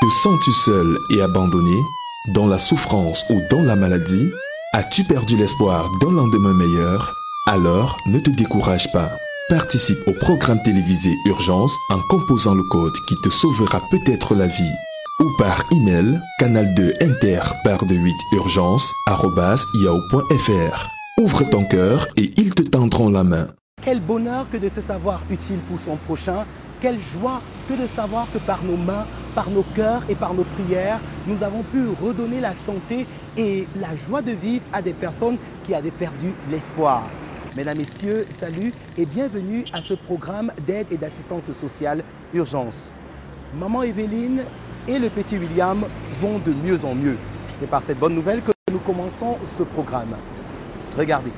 Te sens-tu seul et abandonné, dans la souffrance ou dans la maladie? As-tu perdu l'espoir d'un lendemain meilleur? Alors, ne te décourage pas. Participe au programme télévisé Urgence en composant le code qui te sauvera peut-être la vie. Ou par email, canal2inter/8urgence@yahoo.fr. Ouvre ton cœur et ils te tendront la main. Quel bonheur que de se savoir utile pour son prochain. Quelle joie que de savoir que par nos mains, par nos cœurs et par nos prières, nous avons pu redonner la santé et la joie de vivre à des personnes qui avaient perdu l'espoir. Mesdames, Messieurs, salut et bienvenue à ce programme d'aide et d'assistance sociale Urgence. Maman Evelyne et le petit William vont de mieux en mieux. C'est par cette bonne nouvelle que nous commençons ce programme. Regardez.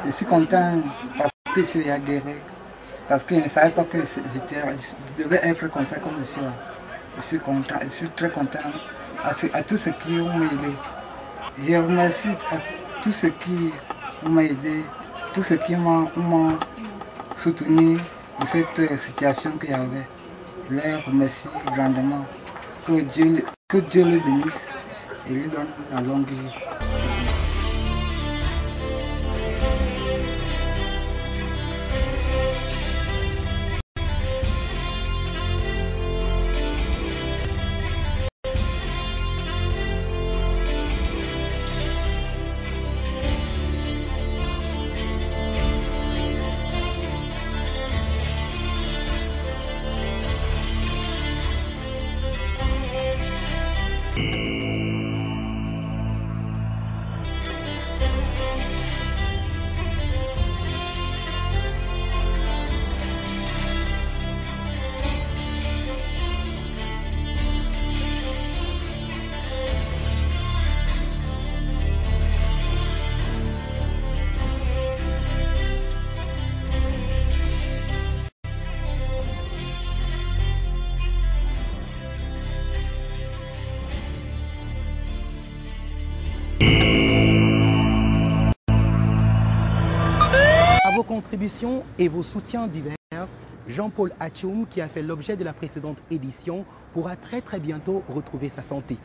Je suis content parce que je suis guéri, parce que je ne savais pas que je devais être content comme je suis là. Je suis content, je suis très content à tous ceux qui ont aidé. Je remercie à tous ceux qui m'ont aidé, tous ceux qui m'ont soutenu dans cette situation qu'il y avait. Je les remercie grandement. Que Dieu le bénisse et lui donne la longue vie. À vos contributions et vos soutiens divers, Jean-Paul Atchoum, qui a fait l'objet de la précédente édition, pourra très bientôt retrouver sa santé.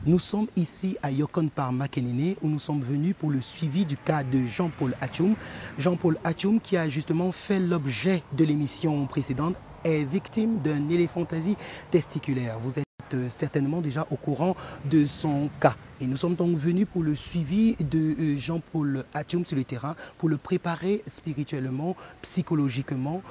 Nous sommes ici à Yokon par Makenene où nous sommes venus pour le suivi du cas de Jean-Paul Atchoum. Jean-Paul Atchoum, qui a justement fait l'objet de l'émission précédente, est victime d'une éléphantasie testiculaire. Vous êtes certainement déjà au courant de son cas. Et nous sommes donc venus pour le suivi de Jean-Paul Atchoum sur le terrain, pour le préparer spirituellement, psychologiquement,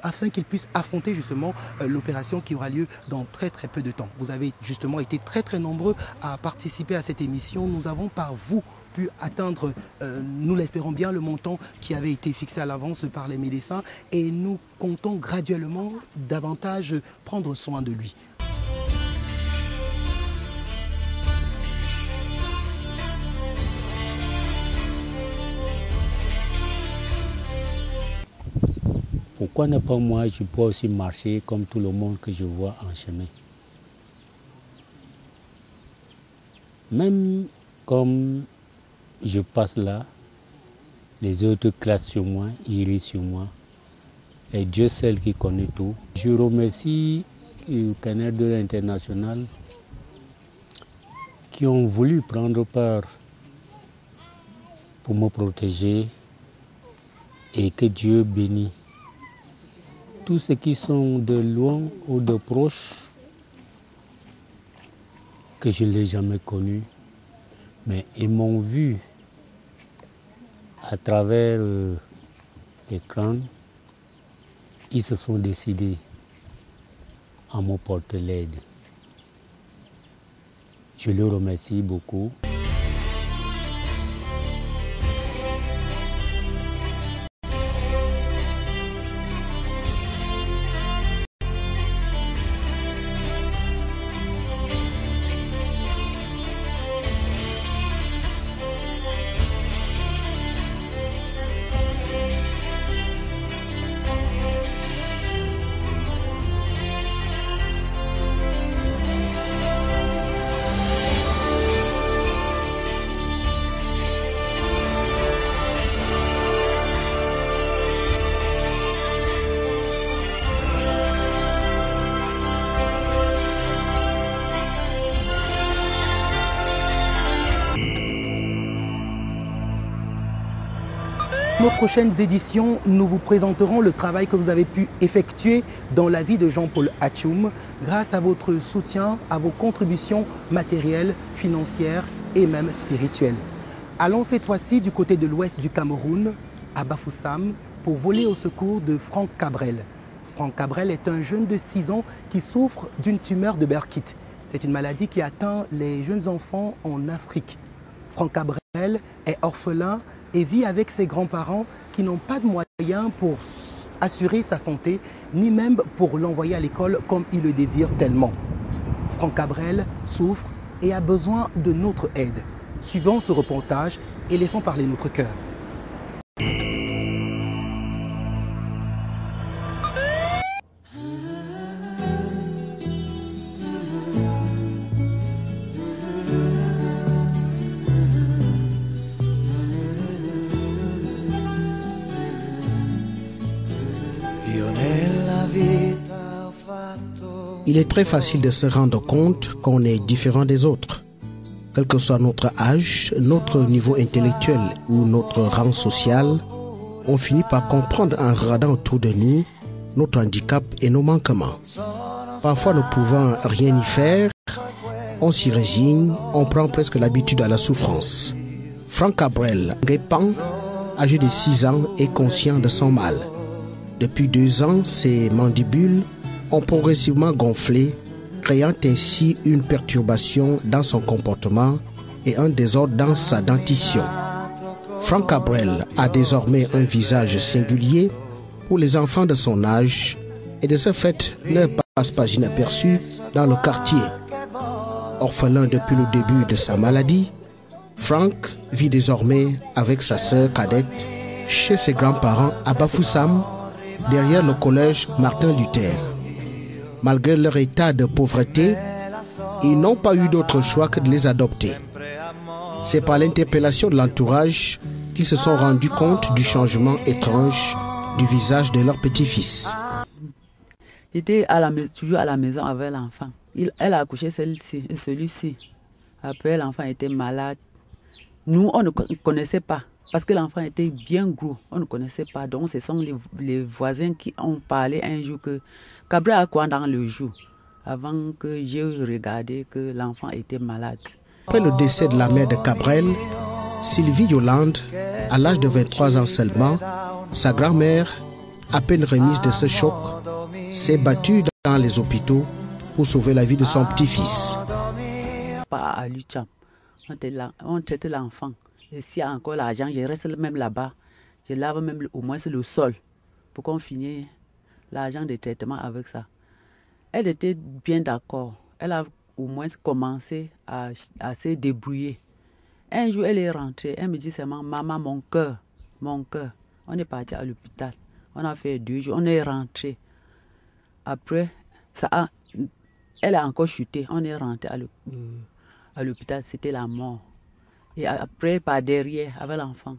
afin qu'il puisse affronter justement l'opération qui aura lieu dans très peu de temps. Vous avez justement été très nombreux à participer à cette émission. Nous avons par vous pu atteindre, nous l'espérons bien, le montant qui avait été fixé à l'avance par les médecins et nous comptons graduellement davantage prendre soin de lui. Pourquoi ne pas moi, je peux aussi marcher comme tout le monde que je vois en chemin. Même comme je passe là, les autres classent sur moi, ils rient sur moi. Et Dieu seul qui connaît tout. Je remercie le Canal 2 International qui ont voulu prendre part pour me protéger Et que Dieu bénisse tous ceux qui sont de loin ou de proches, que je ne l'ai jamais connu, mais ils m'ont vu à travers l'écran. Ils se sont décidés à me porter l'aide. Je les remercie beaucoup. Nos prochaines éditions, nous vous présenterons le travail que vous avez pu effectuer dans la vie de Jean-Paul Atchoum grâce à votre soutien, à vos contributions matérielles, financières et même spirituelles. Allons cette fois-ci du côté de l'ouest du Cameroun, à Bafoussam, pour voler au secours de Franck Cabrel. Franck Cabrel est un jeune de 6 ans qui souffre d'une tumeur de Burkitt. C'est une maladie qui atteint les jeunes enfants en Afrique. Franck Cabrel est orphelin et vit avec ses grands-parents qui n'ont pas de moyens pour assurer sa santé, ni même pour l'envoyer à l'école comme il le désire tellement. Franck Cabrel souffre et a besoin de notre aide. Suivons ce reportage et laissons parler notre cœur. Il est très facile de se rendre compte qu'on est différent des autres. Quel que soit notre âge, notre niveau intellectuel ou notre rang social, on finit par comprendre en regardant autour de nous notre handicap et nos manquements. Parfois, ne pouvant rien y faire, on s'y résigne, on prend presque l'habitude à la souffrance. Franck Cabrel Nguépan, âgé de 6 ans, est conscient de son mal. Depuis 2 ans, ses mandibules ont progressivement gonflé, créant ainsi une perturbation dans son comportement et un désordre dans sa dentition. Franck Cabrel a désormais un visage singulier pour les enfants de son âge et de ce fait ne passe pas inaperçu dans le quartier. Orphelin depuis le début de sa maladie, Franck vit désormais avec sa sœur cadette chez ses grands-parents à Bafoussam, derrière le collège Martin Luther. Malgré leur état de pauvreté, ils n'ont pas eu d'autre choix que de les adopter. C'est par l'interpellation de l'entourage qu'ils se sont rendus compte du changement étrange du visage de leur petit-fils. J'étais toujours à la maison avec l'enfant. Elle a accouché celle-ci et celui-ci. Après, l'enfant était malade. Nous, on ne connaissait pas. Parce que l'enfant était bien gros, on ne connaissait pas. Donc, ce sont les voisins qui ont parlé un jour que Cabrel a quoi dans le jour, avant que j'ai regardé que l'enfant était malade. Après le décès de la mère de Cabrel, Sylvie Yolande, à l'âge de 23 ans seulement, sa grand-mère, à peine remise de ce choc, s'est battue dans les hôpitaux pour sauver la vie de son petit-fils. Pas à Lucham, on traite l'enfant. Et s'il y a encore l'argent, je reste même là-bas. Je lave même au moins le sol pour qu'on finisse l'argent de traitement avec ça. Elle était bien d'accord. Elle a au moins commencé à se débrouiller. Un jour, elle est rentrée. Elle me dit seulement, maman, mon cœur. On est parti à l'hôpital. On a fait 2 jours. On est rentré. Après, elle a encore chuté. On est rentré à l'hôpital. C'était la mort. Et après, par derrière, avec l'enfant,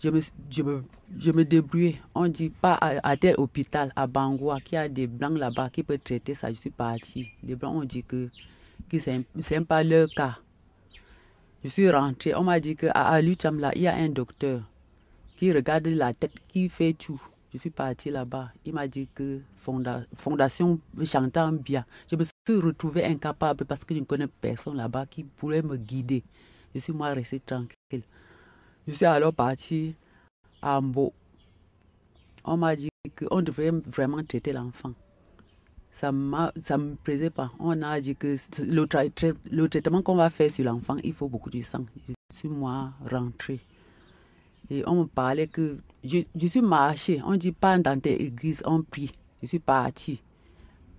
je me débrouillais. On dit pas à tel hôpital, à Bangoua, qu'il y a des blancs là-bas qui peuvent traiter ça. Je suis partie. Les blancs ont dit que c'est pas leur cas. Je suis rentrée. On m'a dit qu'à Lucham, là, il y a un docteur qui regarde la tête, qui fait tout. Je suis partie là-bas. Il m'a dit que fondation chantant bien. Je me suis retrouvée incapable parce que je ne connais personne là-bas qui pourrait me guider. Je suis moi restée tranquille. Je suis alors partie à Ambo. On m'a dit qu'on devrait vraiment traiter l'enfant. Ça me plaisait pas. On a dit que le traitement qu'on va faire sur l'enfant, il faut beaucoup de sang. Je suis moi rentrée. Et on me parlait que je suis marchée. On dit pas dans tes églises, on prie. Je suis partie.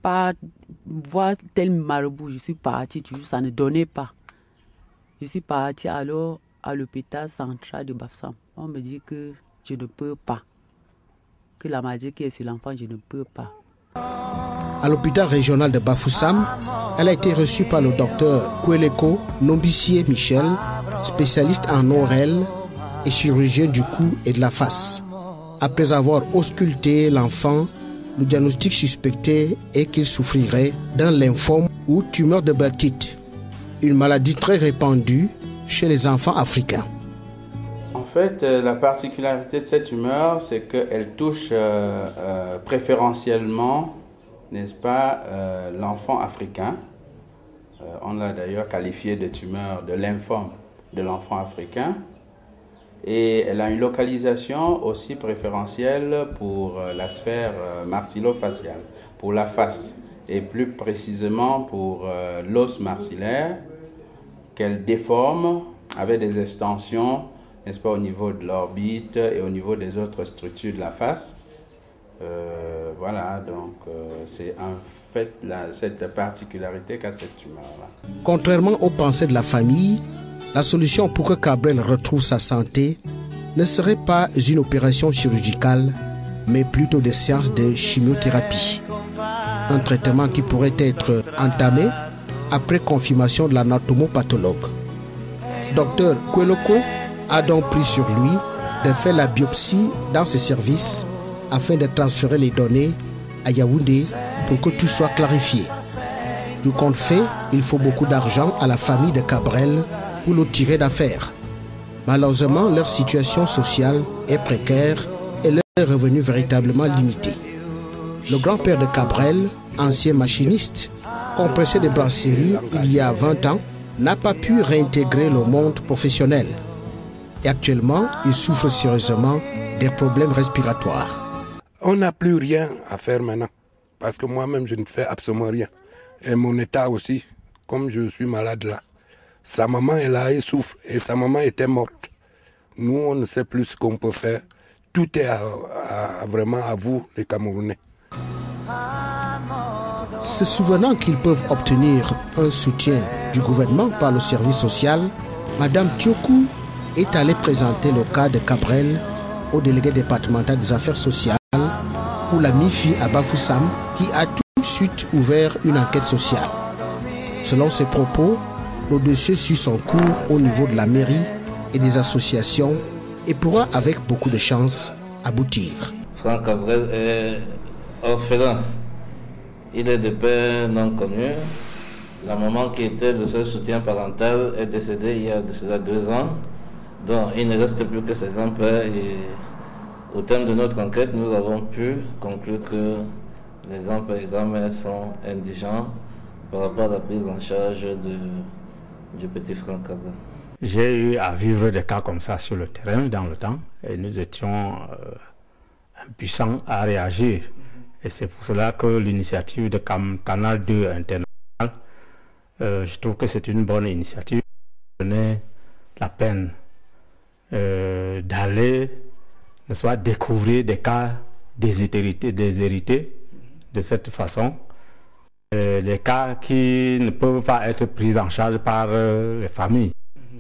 Pas voir tel marabout, je suis partie. Toujours, ça ne donnait pas. Je suis partie alors à l'hôpital central de Bafoussam. On me dit que je ne peux pas. Que la maladie qui est sur l'enfant, je ne peux pas. À l'hôpital régional de Bafoussam, elle a été reçue par le docteur Kweleko Nombissier Michel, spécialiste en ORL et chirurgien du cou et de la face. Après avoir ausculté l'enfant, le diagnostic suspecté est qu'il souffrirait d'un lymphome ou tumeur de Burkitt, une maladie très répandue chez les enfants africains. En fait, la particularité de cette tumeur, c'est qu'elle touche préférentiellement, n'est-ce pas, l'enfant africain. On l'a d'ailleurs qualifié de tumeur, de lymphome de l'enfant africain. Et elle a une localisation aussi préférentielle pour la sphère maxillofaciale, pour la face, et plus précisément pour l'os maxillaire, qu'elle déforme avec des extensions, n'est-ce pas, au niveau de l'orbite et au niveau des autres structures de la face. Voilà, donc c'est en fait cette particularité qu'a cette tumeur-là. Contrairement aux pensées de la famille, la solution pour que Cabrel retrouve sa santé ne serait pas une opération chirurgicale, mais plutôt des séances de chimiothérapie. Un traitement qui pourrait être entamé après confirmation de l'anatomopathologue. Docteur Kweloko a donc pris sur lui de faire la biopsie dans ses services afin de transférer les données à Yaoundé pour que tout soit clarifié. Du compte fait, il faut beaucoup d'argent à la famille de Cabrel pour le tirer d'affaire. Malheureusement, leur situation sociale est précaire et leur revenu véritablement limité. Le grand-père de Cabrel, ancien machiniste, compressé de brasserie il y a 20 ans, n'a pas pu réintégrer le monde professionnel. Et actuellement, il souffre sérieusement des problèmes respiratoires. On n'a plus rien à faire maintenant, parce que moi-même, je ne fais absolument rien. Et mon état aussi, comme je suis malade là. Sa maman, elle souffre, et sa maman était morte. Nous, on ne sait plus ce qu'on peut faire. Tout est vraiment à vous, les Camerounais. Se souvenant qu'ils peuvent obtenir un soutien du gouvernement par le service social, Madame Tiokou est allée présenter le cas de Cabrel au délégué départemental des affaires sociales pour la MIFI à Bafoussam, qui a tout de suite ouvert une enquête sociale. Selon ses propos, le dossier suit son cours au niveau de la mairie et des associations et pourra, avec beaucoup de chance, aboutir. Franck Cabrel est orphelin. Il est de père non connu. La maman qui était le seul soutien parental est décédée il y a de cela 2 ans. Donc il ne reste plus que ses grands-pères. Et au terme de notre enquête, nous avons pu conclure que les grands-pères et grands-mères sont indigents par rapport à la prise en charge du petit Franck Cabrel. J'ai eu à vivre des cas comme ça sur le terrain dans le temps et nous étions impuissants à réagir. Et c'est pour cela que l'initiative de Canal 2 International, je trouve que c'est une bonne initiative. Ça donnait la peine d'aller, ne soit découvrir des cas déshérités de cette façon. Les cas qui ne peuvent pas être pris en charge par les familles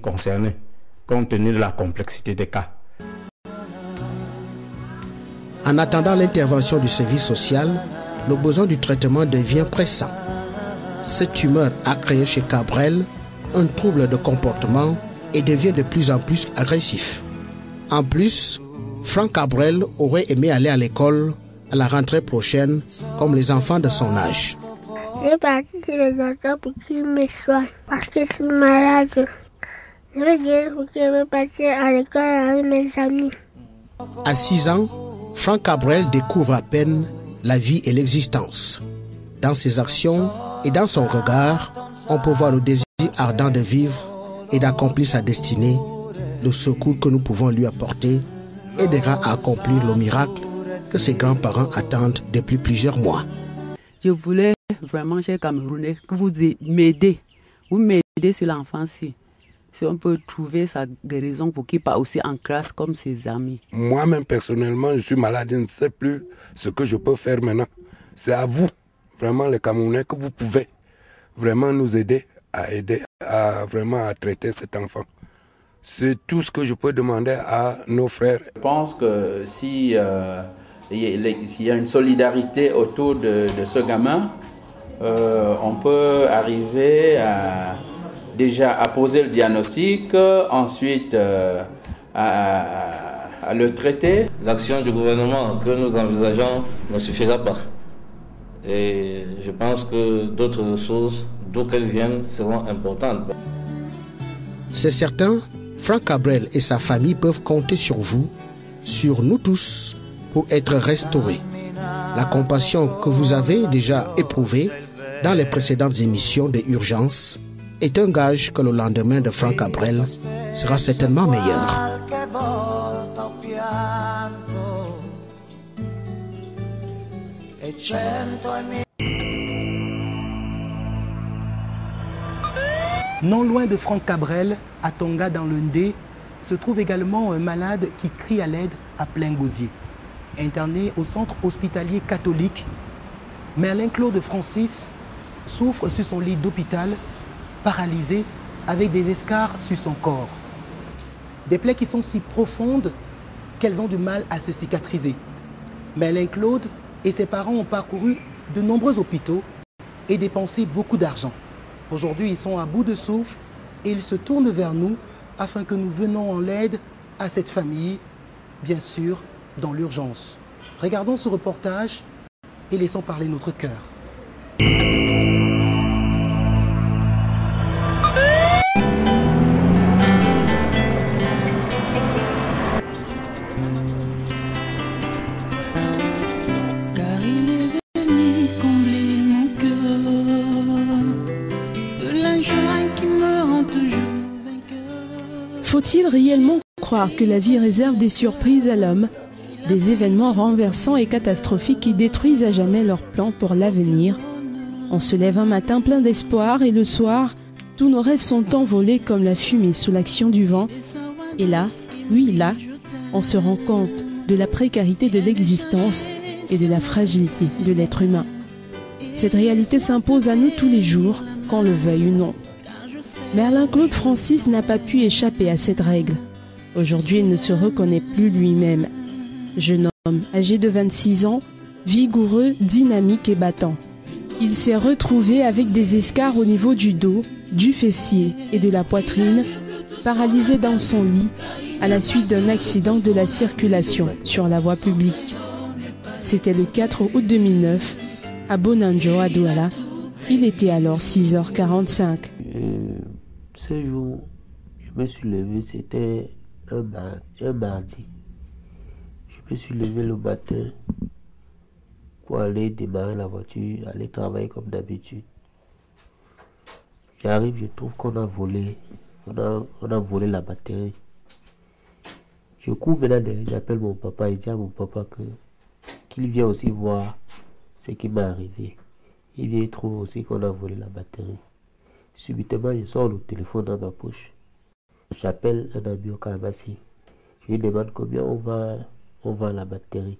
concernées, compte tenu de la complexité des cas. En attendant l'intervention du service social, le besoin du traitement devient pressant. Cette tumeur a créé chez Cabrel un trouble de comportement et devient de plus en plus agressif. En plus, Franck Cabrel aurait aimé aller à l'école à la rentrée prochaine comme les enfants de son âge. Je parti chez les docteurs pour qu'ils me soignent parce que je suis malade. Je veux dire que je veux passer à l'école avec mes amis. À 6 ans, Franck Cabrel découvre à peine la vie et l'existence. Dans ses actions et dans son regard, on peut voir le désir ardent de vivre et d'accomplir sa destinée. Le secours que nous pouvons lui apporter aidera à accomplir le miracle que ses grands-parents attendent depuis plusieurs mois. Je voulais vraiment, cher Camerounais, que vous m'aidez. Vous m'aidez sur l'enfance-ci. Si on peut trouver sa guérison pour qu'il parte aussi en classe comme ses amis. Moi-même, personnellement, je suis malade. Je ne sais plus ce que je peux faire maintenant. C'est à vous, vraiment, les Camerounais, que vous pouvez vraiment nous aider à vraiment à traiter cet enfant. C'est tout ce que je peux demander à nos frères. Je pense que s'il y a une solidarité autour de ce gamin, on peut arriver déjà à poser le diagnostic, ensuite à le traiter. L'action du gouvernement que nous envisageons ne suffira pas. Et je pense que d'autres ressources, d'où qu'elles viennent, seront importantes. C'est certain, Franck Cabrel et sa famille peuvent compter sur vous, sur nous tous, pour être restaurés. La compassion que vous avez déjà éprouvée dans les précédentes émissions de Urgence est un gage que le lendemain de Franck Cabrel sera certainement meilleur. Non loin de Franck Cabrel, à Tonga dans le Ndé, se trouve également un malade qui crie à l'aide à plein gosier. Interné au centre hospitalier catholique, Merlin-Claude Francis souffre sur son lit d'hôpital, paralysé, avec des escarres sur son corps. Des plaies qui sont si profondes qu'elles ont du mal à se cicatriser. Merlin-Claude et ses parents ont parcouru de nombreux hôpitaux et dépensé beaucoup d'argent. Aujourd'hui, ils sont à bout de souffle et ils se tournent vers nous afin que nous venions en aide à cette famille, bien sûr, dans l'urgence. Regardons ce reportage et laissons parler notre cœur. Faut-il réellement croire que la vie réserve des surprises à l'homme, des événements renversants et catastrophiques qui détruisent à jamais leurs plans pour l'avenir? On se lève un matin plein d'espoir et le soir, tous nos rêves sont envolés comme la fumée sous l'action du vent. Et là, oui là, on se rend compte de la précarité de l'existence et de la fragilité de l'être humain. Cette réalité s'impose à nous tous les jours, qu'on le veuille ou non. Merlin-Claude Francis n'a pas pu échapper à cette règle. Aujourd'hui, il ne se reconnaît plus lui-même. Jeune homme, âgé de 26 ans, vigoureux, dynamique et battant. Il s'est retrouvé avec des escarres au niveau du dos, du fessier et de la poitrine, paralysé dans son lit à la suite d'un accident de la circulation sur la voie publique. C'était le 4 août 2009, à Bonanjo, à Douala. Il était alors 6h45. Ce jour, je me suis levé, c'était un mardi. Je me suis levé le matin pour aller démarrer la voiture, aller travailler comme d'habitude. J'arrive, je trouve qu'on a volé, on a volé la batterie. Je cours maintenant, j'appelle mon papa et dis à mon papa qu'il vient aussi voir ce qui m'est arrivé. Il vient, il trouve aussi qu'on a volé la batterie. Subitement, je sors le téléphone dans ma poche. J'appelle un ami au Kamasi. Je lui demande combien on vend la batterie.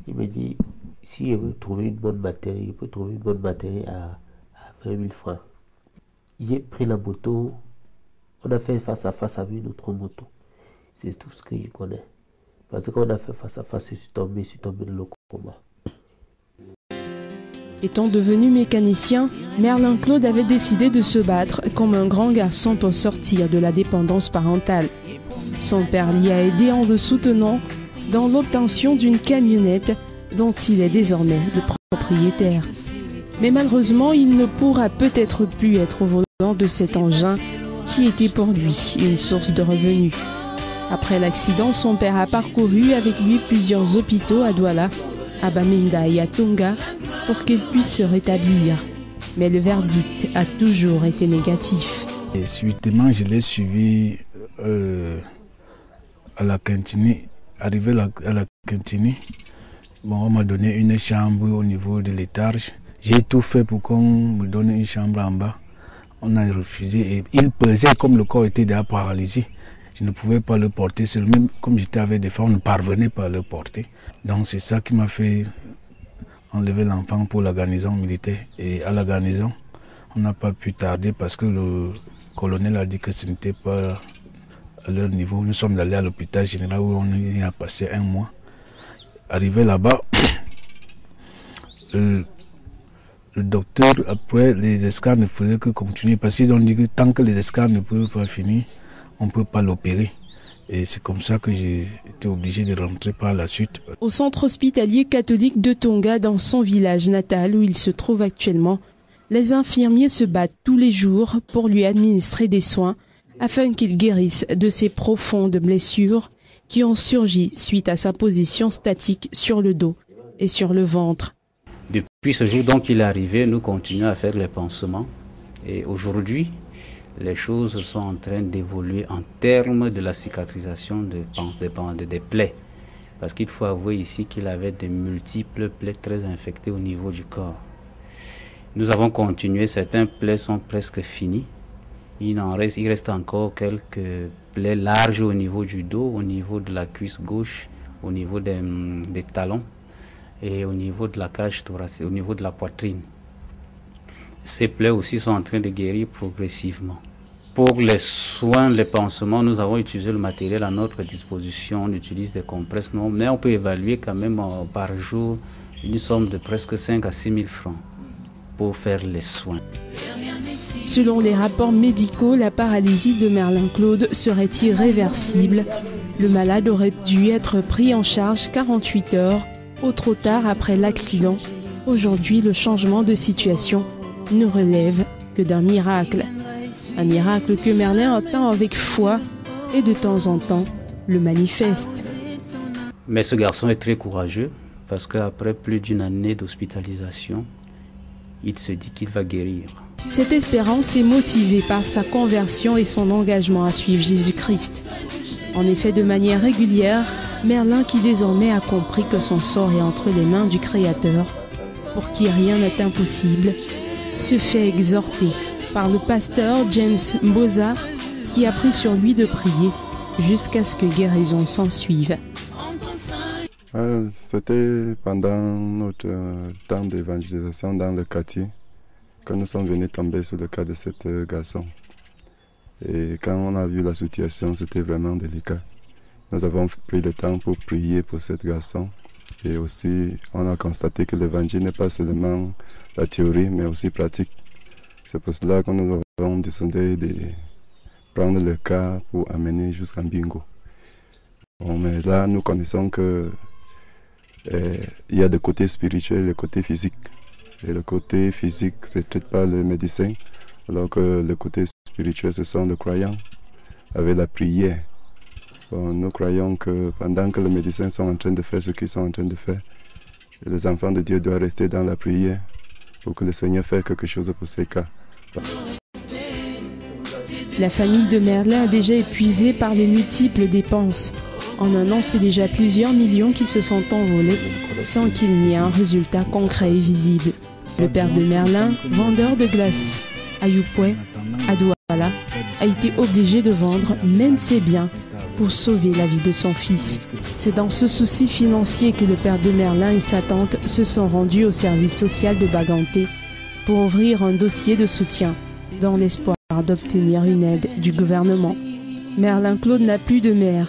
Il me dit, si je veux trouver une bonne batterie, je peux trouver une bonne batterie à 20 000 francs. J'ai pris la moto, on a fait face à face avec une autre moto. C'est tout ce que je connais. Parce qu'on a fait face à face, je suis tombé dans le coma. Étant devenu mécanicien, Merlin-Claude avait décidé de se battre comme un grand garçon pour sortir de la dépendance parentale. Son père l'y a aidé en le soutenant dans l'obtention d'une camionnette dont il est désormais le propriétaire. Mais malheureusement, il ne pourra peut-être plus être au volant de cet engin qui était pour lui une source de revenus. Après l'accident, son père a parcouru avec lui plusieurs hôpitaux à Douala, à Bamenda et à Tonga pour qu'il puisse se rétablir. Mais le verdict a toujours été négatif. Et subitement, je l'ai suivi à la cantine. Arrivé à la cantine, bon, on m'a donné une chambre au niveau de l'étage. J'ai tout fait pour qu'on me donne une chambre en bas. On a refusé et il pesait comme le corps était déjà paralysé. Je ne pouvais pas le porter seul. Même comme j'étais avec des femmes, on ne parvenait pas à le porter. Donc c'est ça qui m'a fait enlever l'enfant pour la garnison militaire. Et à la garnison, on n'a pas pu tarder parce que le colonel a dit que ce n'était pas à leur niveau. Nous sommes allés à l'hôpital général où on y a passé 1 mois. Arrivé là-bas, le docteur, après, les escales ne faisaient que continuer parce qu'ils ont dit que tant que les escales ne peuvent pas finir, on ne peut pas l'opérer. Et c'est comme ça que j'ai été obligé de rentrer par la suite. Au centre hospitalier catholique de Tonga, dans son village natal où il se trouve actuellement, les infirmiers se battent tous les jours pour lui administrer des soins afin qu'il guérisse de ses profondes blessures qui ont surgi suite à sa position statique sur le dos et sur le ventre. Depuis ce jour donc il est arrivé, nous continuons à faire les pansements et aujourd'hui, les choses sont en train d'évoluer en termes de la cicatrisation des plaies. Parce qu'il faut avouer ici qu'il avait de multiples plaies très infectées au niveau du corps. Nous avons continué, certaines plaies sont presque finies. Il reste encore quelques plaies larges au niveau du dos, au niveau de la cuisse gauche, au niveau des talons et au niveau de la cage thoracique, au niveau de la poitrine. Ces plaies aussi sont en train de guérir progressivement. Pour les soins, les pansements, nous avons utilisé le matériel à notre disposition. On utilise des compresses, non, mais on peut évaluer quand même par jour une somme de presque 5 à 6 000 francs pour faire les soins. Selon les rapports médicaux, la paralysie de Merlin Claude serait irréversible. Le malade aurait dû être pris en charge 48 heures au trop tard après l'accident. Aujourd'hui, le changement de situation ne relève que d'un miracle. Un miracle que Merlin attend avec foi et de temps en temps le manifeste. Mais ce garçon est très courageux parce qu'après plus d'1 année d'hospitalisation, il se dit qu'il va guérir. Cette espérance est motivée par sa conversion et son engagement à suivre Jésus-Christ. En effet, de manière régulière, Merlin, qui désormais a compris que son sort est entre les mains du Créateur, pour qui rien n'est impossible, se fait exhorter par le pasteur James Mboza, qui a pris sur lui de prier jusqu'à ce que guérison s'en suive. C'était pendant notre temps d'évangélisation dans le quartier que nous sommes venus tomber sur le cas de cet garçon. Et quand on a vu la situation, c'était vraiment délicat. Nous avons pris le temps pour prier pour cet garçon. Et aussi, on a constaté que l'évangile n'est pas seulement la théorie, mais aussi pratique. C'est pour cela que nous avons décidé de prendre le cas pour amener jusqu'à Bingo. Bon, mais là, nous connaissons que il y a le côté spirituel et le côté physique. Et le côté physique, c'est traité par le médecin, alors que le côté spirituel, ce sont les croyants, avec la prière. Bon, nous croyons que pendant que les médecins sont en train de faire ce qu'ils sont en train de faire, les enfants de Dieu doivent rester dans la prière pour que le Seigneur fasse quelque chose pour ces cas. La famille de Merlin a déjà épuisé par les multiples dépenses. En 1 an, c'est déjà plusieurs millions qui se sont envolés sans qu'il n'y ait un résultat concret et visible. Le père de Merlin, vendeur de glace à Yupwe, à Douala, a été obligé de vendre même ses biens pour sauver la vie de son fils. C'est dans ce souci financier que le père de Merlin et sa tante se sont rendus au service social de Baganté pour ouvrir un dossier de soutien dans l'espoir d'obtenir une aide du gouvernement. Merlin Claude n'a plus de mère.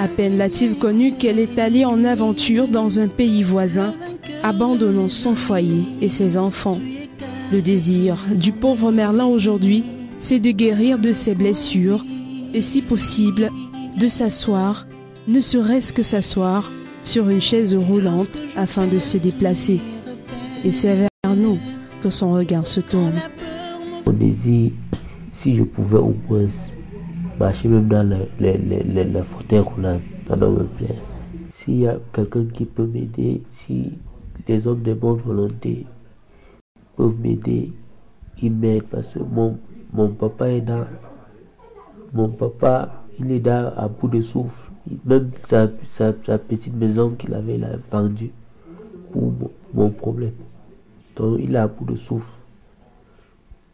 À peine l'a-t-il connu qu'elle est allée en aventure dans un pays voisin, abandonnant son foyer et ses enfants. Le désir du pauvre Merlin aujourd'hui, c'est de guérir de ses blessures et si possible, de s'asseoir, ne serait-ce que s'asseoir sur une chaise roulante afin de se déplacer. Et c'est vers nous que son regard se tourne. Mon désir, si je pouvais au moins marcher même dans les fauteuils roulants, ça doit me plaire. S'il y a quelqu'un qui peut m'aider, si des hommes de bonne volonté peuvent m'aider, ils m'aident parce que mon papa est dans... Mon papa, il est là à bout de souffle. Même sa petite maison qu'il avait, il a vendue pour mon problème. Donc il est à bout de souffle.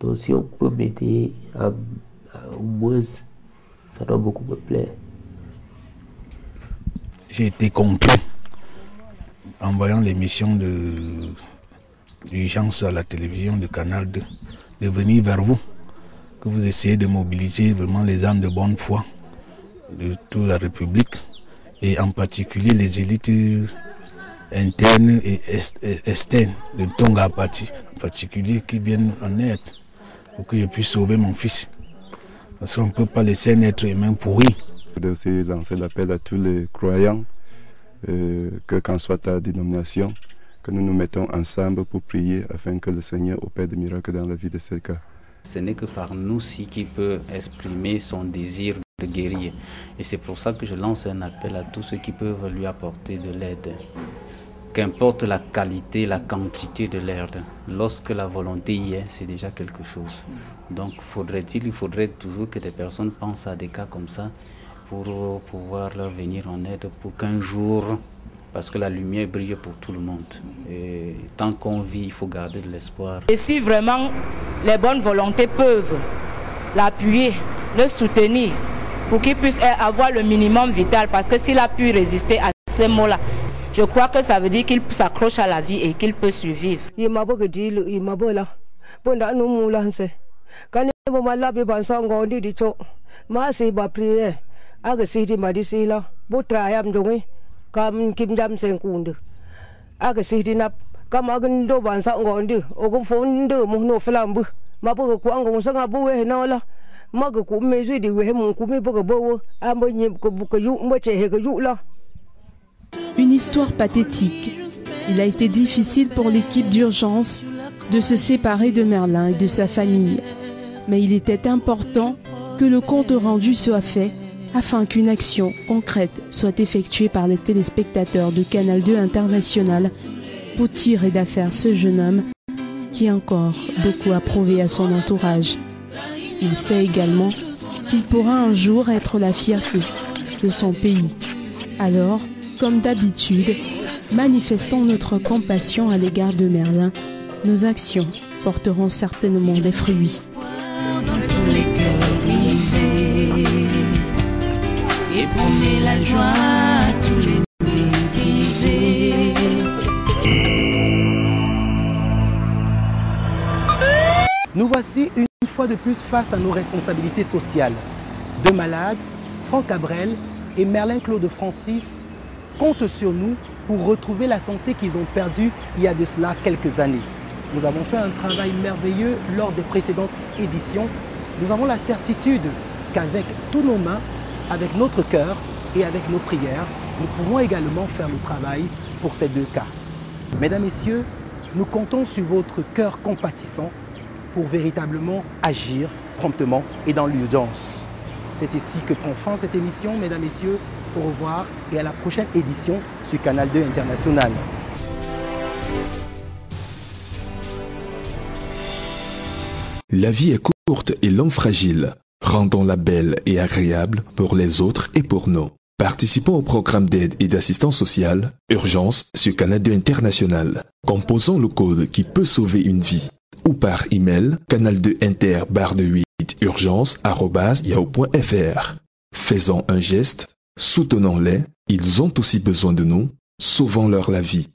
Donc si on peut m'aider, au moins, ça doit beaucoup me plaire. J'ai été compris en voyant l'émission d'urgence à la télévision de Canal 2, de venir vers vous, que vous essayez de mobiliser vraiment les âmes de bonne foi de toute la République, et en particulier les élites internes et externes de Tonga en particulier, qui viennent en aide pour que je puisse sauver mon fils. Parce qu'on ne peut pas laisser un être humain pourri. Je voudrais aussi lancer l'appel à tous les croyants, que qu'en soit ta dénomination, que nous nous mettons ensemble pour prier afin que le Seigneur opère des miracles dans la vie de ce cas. Ce n'est que par nous-ci qu'il peut exprimer son désir de guérir. Et c'est pour ça que je lance un appel à tous ceux qui peuvent lui apporter de l'aide. Qu'importe la qualité, la quantité de l'aide, lorsque la volonté y est, c'est déjà quelque chose. Donc il faudrait toujours que des personnes pensent à des cas comme ça pour pouvoir leur venir en aide pour qu'un jour, parce que la lumière brille pour tout le monde. Et tant qu'on vit, il faut garder de l'espoir. Et si vraiment les bonnes volontés peuvent l'appuyer, le soutenir, pour qu'il puisse avoir le minimum vital, parce que s'il a pu résister à ces mots-là, je crois que ça veut dire qu'il s'accroche à la vie et qu'il peut survivre. Une histoire pathétique. Il a été difficile pour l'équipe d'urgence de se séparer de Merlin et de sa famille. Mais il était important que le compte rendu soit fait afin qu'une action concrète soit effectuée par les téléspectateurs de Canal 2 International pour tirer d'affaire ce jeune homme qui a encore beaucoup à prouver à son entourage. Il sait également qu'il pourra un jour être la fierté de son pays. Alors, comme d'habitude, manifestons notre compassion à l'égard de Merlin. Nos actions porteront certainement des fruits. Et promet la joie à tous les médisés. Nous voici une fois de plus face à nos responsabilités sociales. Deux malades, Franck Cabrel et Merlin Claude Francis, comptent sur nous pour retrouver la santé qu'ils ont perdue il y a de cela quelques années. Nous avons fait un travail merveilleux lors des précédentes éditions. Nous avons la certitude qu'avec tous nos mains, avec notre cœur et avec nos prières, nous pouvons également faire le travail pour ces deux cas. Mesdames, Messieurs, nous comptons sur votre cœur compatissant pour véritablement agir promptement et dans l'urgence. C'est ici que prend fin cette émission. Mesdames, Messieurs, au revoir et à la prochaine édition sur Canal 2 International. La vie est courte et l'homme fragile. Rendons-la belle et agréable pour les autres et pour nous. Participons au programme d'aide et d'assistance sociale Urgence sur Canal 2 International. Composons le code qui peut sauver une vie. Ou par email canal2inter_urgence@yahoo.fr. Faisons un geste, soutenons-les, ils ont aussi besoin de nous, sauvons-leur la vie.